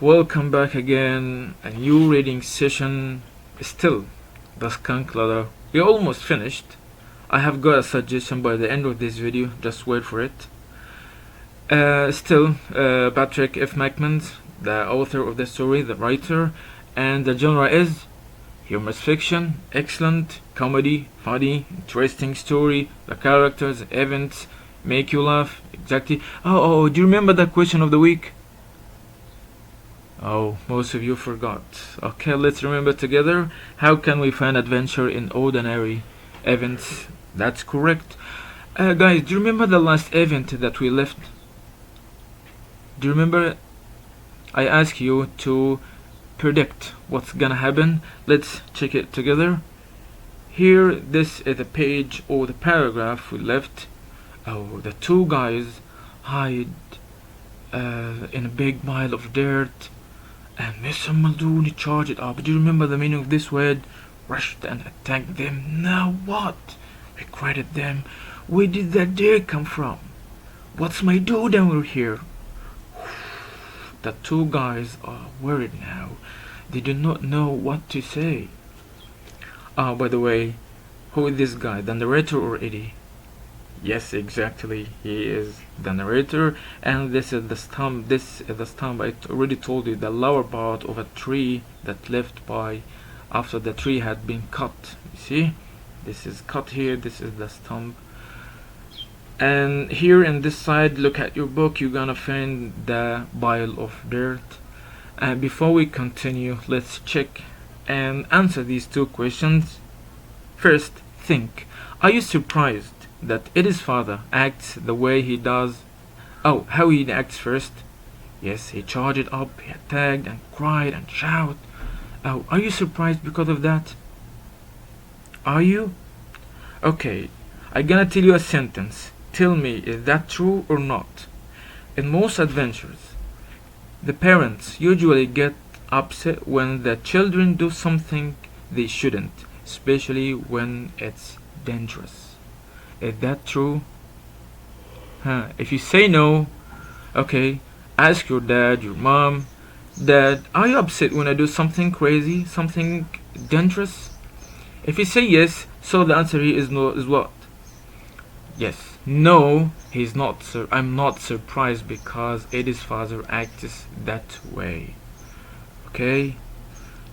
welcome back again. A new reading session. Still, the Skunk Ladder. We almost finished. I have got a suggestion by the end of this video. Just wait for it. Patrick F. McMahon, the author of the story, the writer, and the genre is humorous fiction, excellent, comedy, funny, interesting story. The characters, events make you laugh. Exactly. Oh, do you remember the question of the week? Oh, most of you forgot. Okay, let's remember together. How can we find adventure in ordinary events? That's correct. Guys, do you remember the last event that we left? Do you remember? I asked you to predict what's gonna happen. Let's check it together. Here, this is the page or the paragraph we left. Oh, the two guys hide in a big pile of dirt, and Mr. Muldoon charged up. Do you remember the meaning of this word? Rushed and attacked them. Now what? Regretted them. Where did that dirt come from? What's my do down here? The two guys are worried now. They do not know what to say. By the way, who is this guy? The narrator or Eddie? Yes, exactly. He is the narrator, and this is the stump. This is the stump. I already told you, the lower part of a tree that left by after the tree had been cut. You see, this is cut here. This is the stump. And here in this side, look at your book. You're gonna find the pile of dirt. And before we continue, let's check and answer these two questions. First, think. Are you surprised that Eddie's father acts the way he does? Oh, how he acts first? Yes, he charged up, he attacked and cried and shouted. Oh, are you surprised because of that? Are you? Okay, I'm gonna tell you a sentence. Tell me, is that true or not? In most adventures, the parents usually get upset when the children do something they shouldn't, especially when it's dangerous. Is that true? If you say no, okay, ask your dad, your mom. Dad, are you upset when I do something crazy, something dangerous? If you say yes, so the answer here is no, is what? Yes. No, he's not. I'm not surprised because Eddie's father acts that way. Okay.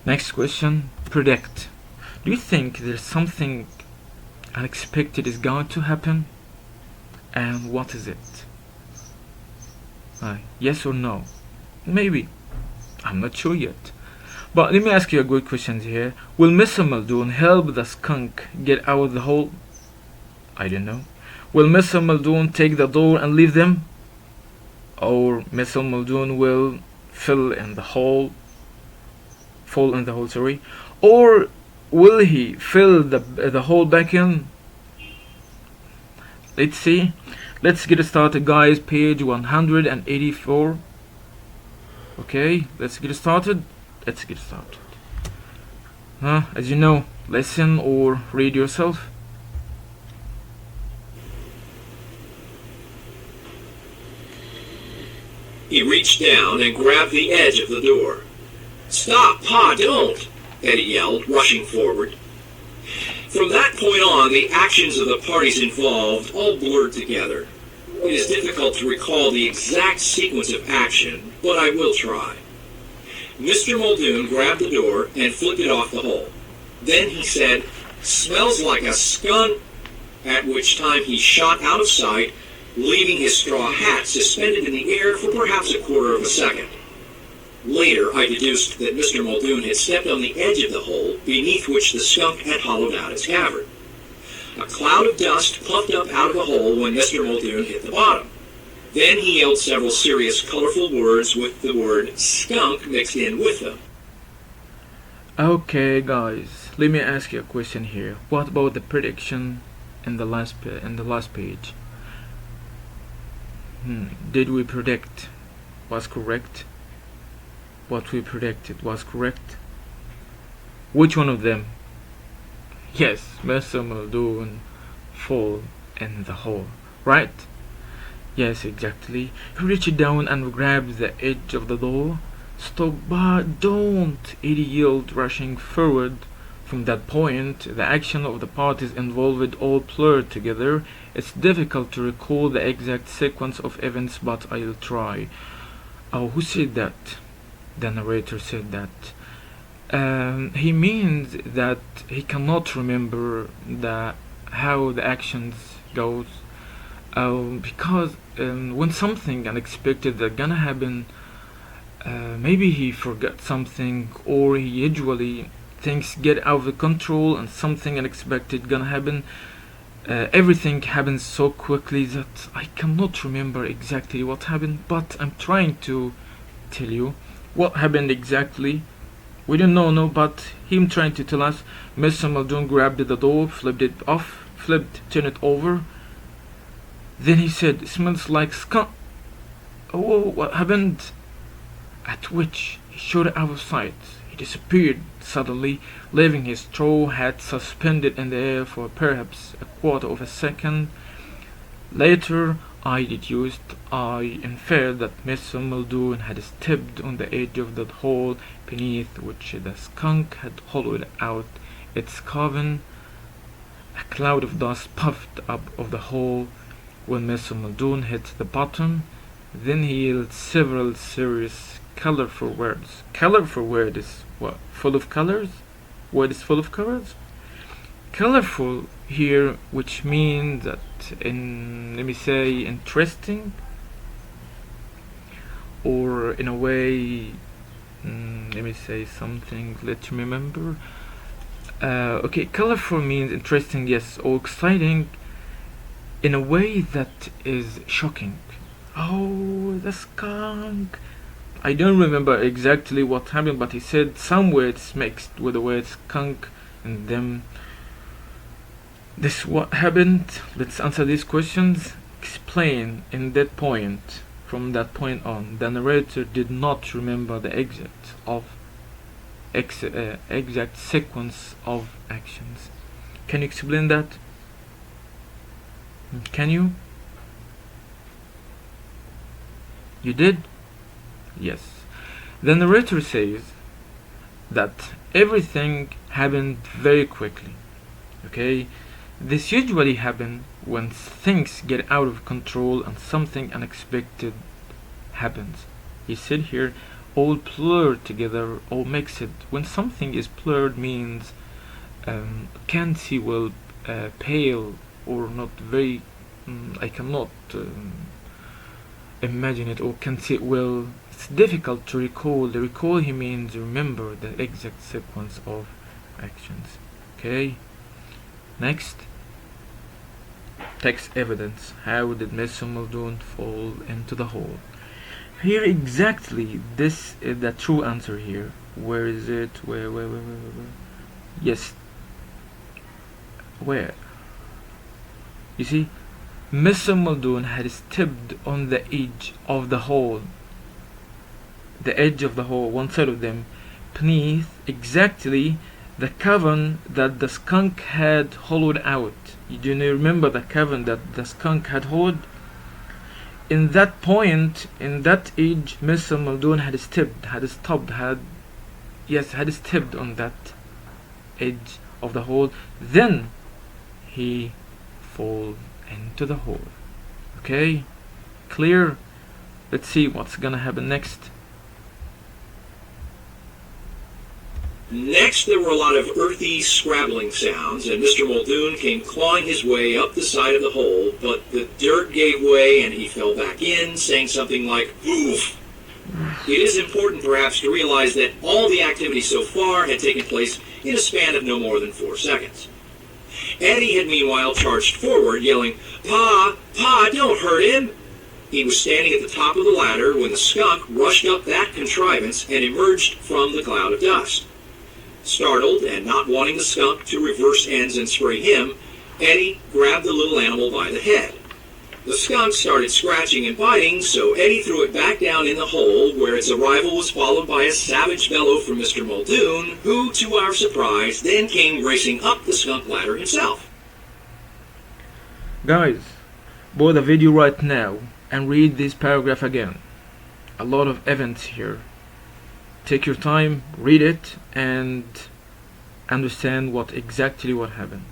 Next question. Predict. Do you think there's something unexpected is going to happen? And what is it? Yes or no? Maybe. I'm not sure yet. But let me ask you a good question here. Will Mr. Muldoon help the skunk get out of the hole? I don't know. Will Mr. Muldoon take the door and leave them? Or Mr. Muldoon will fall in the hole, sorry. Or will he fill the hole back in? Let's see. Let's get started, guys. Page 184. Okay, let's get started. As you know, listen or read yourself. He reached down and grabbed the edge of the door. "Stop, Pa, don't!" Eddie yelled, rushing forward. From that point on, the actions of the parties involved all blurred together. It is difficult to recall the exact sequence of action, but I will try. Mr. Muldoon grabbed the door and flipped it off the hole. Then he said, "Smells like a skunk," at which time he shot out of sight, leaving his straw hat suspended in the air for perhaps a quarter of a second. Later, I deduced that Mr. Muldoon had stepped on the edge of the hole beneath which the skunk had hollowed out its cavern. A cloud of dust puffed up out of the hole when Mr. Muldoon hit the bottom. Then he yelled several serious, colorful words with the word skunk mixed in with them. Okay, guys, let me ask you a question here. What about the prediction in the last page? Did we predict was correct? What we predicted was correct? Which one of them? Yes, Mr. Muldoon fall in the hole, right? Yes, exactly. He reached down and grabbed the edge of the door. Stop, but don't, Eddie yelled, rushing forward. From that point, the action of the parties involved all blurred together. It's difficult to recall the exact sequence of events, but I'll try. Oh, who said that? The narrator said that. He means that he cannot remember how the actions goes. Because when something unexpected is gonna happen, maybe he forgot something, or he usually things get out of control and something unexpected gonna happen. Everything happens so quickly that I cannot remember exactly what happened, but I'm trying to tell you what happened exactly. We don't know, no, but him trying to tell us. Mr. Muldoon grabbed the door, flipped it off, turned it over. Then he said, "It smells like skunk." Oh, what happened? At which he shot out of sight. He disappeared suddenly, leaving his straw hat suspended in the air for perhaps a quarter of a second. Later, I inferred that Mr. Muldoon had stepped on the edge of the hole beneath which the skunk had hollowed out its cavern. A cloud of dust puffed up of the hole when Mr. Muldoon hit the bottom. Then he yelled several serious, colorful words. Colorful word is what? Full of colors? Word is full of colors? Colorful here, which means that let me say, interesting, or in a way, let me say something, let me remember. Okay, colorful means interesting, yes, or exciting in a way that is shocking. Oh, the skunk. I don't remember exactly what happened, but he said some words mixed with the word skunk and them. This what happened. Let's answer these questions. Explain in that point. From that point on, the narrator did not remember the exact sequence of actions. Can you explain that? Can you? You did? Yes. The narrator says that everything happened very quickly. Okay? This usually happens when things get out of control and something unexpected happens. He said here, all blurred together, all mixed. When something is blurred means can't see well, pale, or not very. I cannot imagine it, or can't see it well. It's difficult to recall. The recall he means remember the exact sequence of actions. Okay. Next, text evidence. How did Mr. Muldoon fall into the hole? Here exactly, this is the true answer here. Where is it? Where? Yes. Where? You see, Mr. Muldoon had stepped on the edge of the hole. The edge of the hole, one side of them, beneath exactly the cavern that the skunk had hollowed out. Do you remember the cavern that the skunk had hollowed? In that point, in that edge, Mr. Muldoon had stepped on that edge of the hole. Then he fall into the hole. Okay? Clear? Let's see what's gonna happen next. Next, there were a lot of earthy, scrabbling sounds, and Mr. Muldoon came clawing his way up the side of the hole, but the dirt gave way and he fell back in, saying something like, "Oof!" It is important, perhaps, to realize that all the activity so far had taken place in a span of no more than 4 seconds. Eddie had meanwhile charged forward, yelling, "Pa! Pa, don't hurt him!" He was standing at the top of the ladder when the skunk rushed up that contrivance and emerged from the cloud of dust. Startled and not wanting the skunk to reverse ends and spray him, Eddie grabbed the little animal by the head. The skunk started scratching and biting, so Eddie threw it back down in the hole, where its arrival was followed by a savage bellow from Mr. Muldoon, who, to our surprise, then came racing up the skunk ladder himself. Guys, pause the video right now and read this paragraph again. A lot of events here. Take your time, read it, and understand what happened.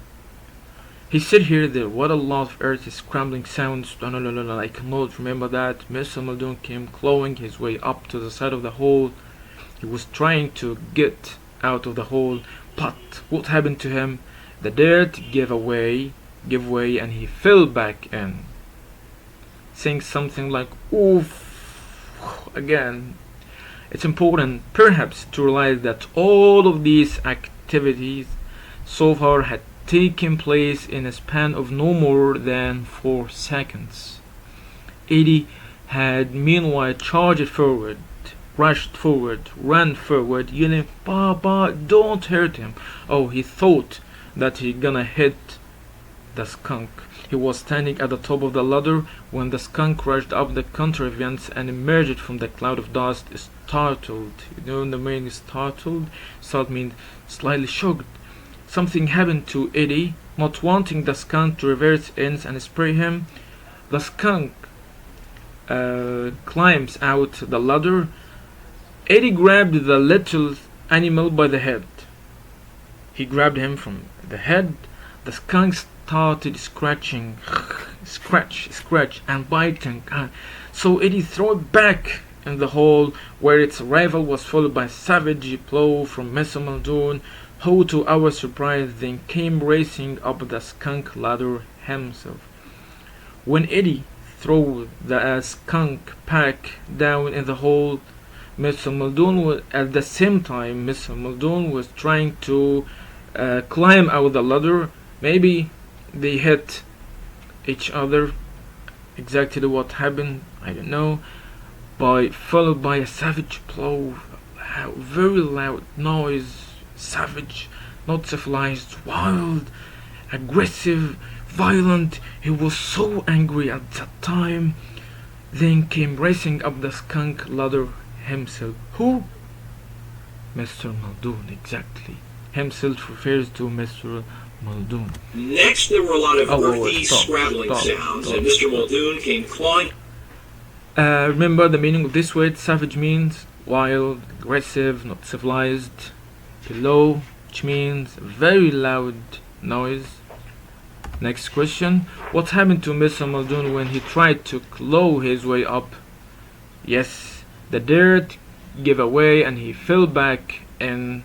He said here that what a lot of earth is crumbling sounds. No, I cannot remember that. Mr. Muldoon came clawing his way up to the side of the hole. He was trying to get out of the hole, but what happened to him? The dirt gave way, and he fell back in, saying something like "oof" again. It's important, perhaps, to realize that all of these activities so far had taken place in a span of no more than 4 seconds. Eddie had meanwhile charged forward, rushed forward, ran forward, yelling, "Papa, don't hurt him." Oh, he thought that he gonna hit the skunk. He was standing at the top of the ladder when the skunk rushed up the contrivance and emerged from the cloud of dust, startled. You know the meaning startled? Start means slightly shocked. Something happened to Eddie. Not wanting the skunk to reverse ends and spray him, the skunk climbs out the ladder. Eddie grabbed the little animal by the head. He grabbed him from the head. The skunk started scratching, scratch, and biting. So Eddie threw it back in the hole, where its arrival was followed by a savage blow from Mr. Muldoon, who, to our surprise, then came racing up the skunk ladder himself. When Eddie threw the skunk pack down in the hole, Mr. Muldoon was, at the same time, Mr. Muldoon was trying to climb out the ladder. Maybe they hit each other. Exactly what happened, I don't know. Followed by a savage blow, very loud noise, savage, not civilized, wild, aggressive, violent. He was so angry at that time. Then came racing up the skunk ladder himself. Who? Mr. Muldoon, exactly. Himself refers to Mr. Muldoon. Next, there were a lot of earthy, scrabbling sounds, and Mr. Muldoon came clawing. Remember the meaning of this word. Savage means wild, aggressive, not civilized. Below, which means very loud noise. Next question. What happened to Mr. Muldoon when he tried to claw his way up? Yes, the dirt gave way and he fell back in,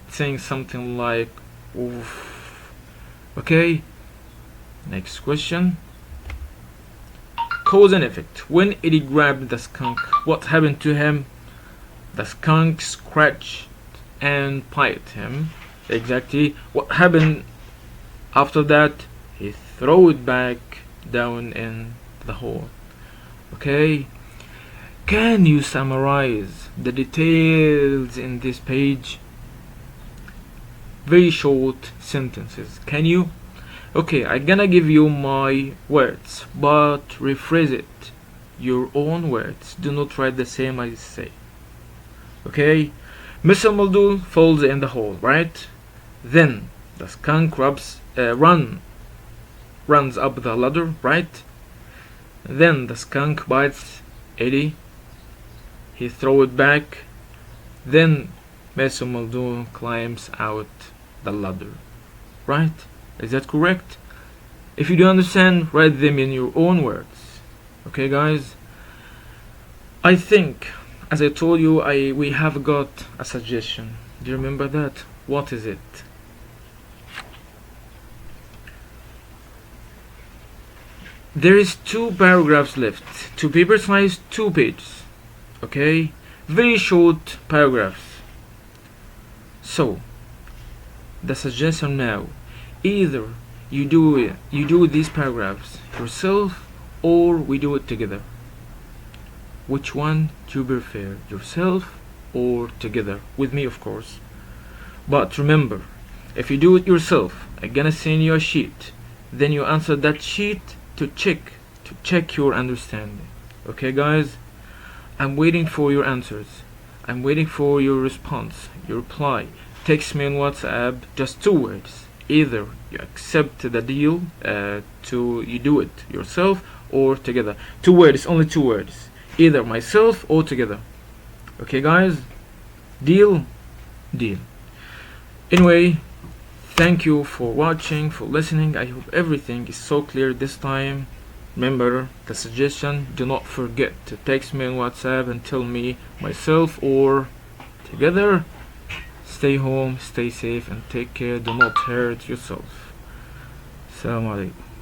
saying something like "oof." Okay. Next question. Cause and effect. When Eddie grabbed the skunk, what happened to him? The skunk scratched and bit him. Exactly. What happened after that? He threw it back down in the hole. Okay. Can you summarize the details in this page? Very short sentences. Can you? Okay, I'm gonna give you my words, but rephrase it. Your own words. Do not write the same as I say. Okay? Mr. Muldoon falls in the hole, right? Then the skunk runs up the ladder, right? Then the skunk bites Eddie. He throws it back. Then Mr. Muldoon climbs out the ladder, right? Is that correct? If you don't understand, write them in your own words. Okay, guys? I think, as I told you, we have got a suggestion. Do you remember that? What is it? There is 2 paragraphs left. To be precise, 2 pages. Okay? Very short paragraphs. So, the suggestion now. Either you do these paragraphs yourself, or we do it together. Which one do you prefer, yourself or together? With me, of course. But remember, if you do it yourself, I'm gonna send you a sheet. Then you answer that sheet to check your understanding. Okay, guys? I'm waiting for your answers. I'm waiting for your response, your reply. Text me on WhatsApp, just 2 words. Either you accept the deal, you do it yourself or together. 2 words, only 2 words. Either myself or together. Okay, guys? Deal? Deal. Anyway, thank you for watching, for listening. I hope everything is so clear this time. Remember the suggestion, do not forget to text me on WhatsApp and tell me myself or together. Stay home, stay safe and take care. Do not hurt yourself. Assalamu alaikum.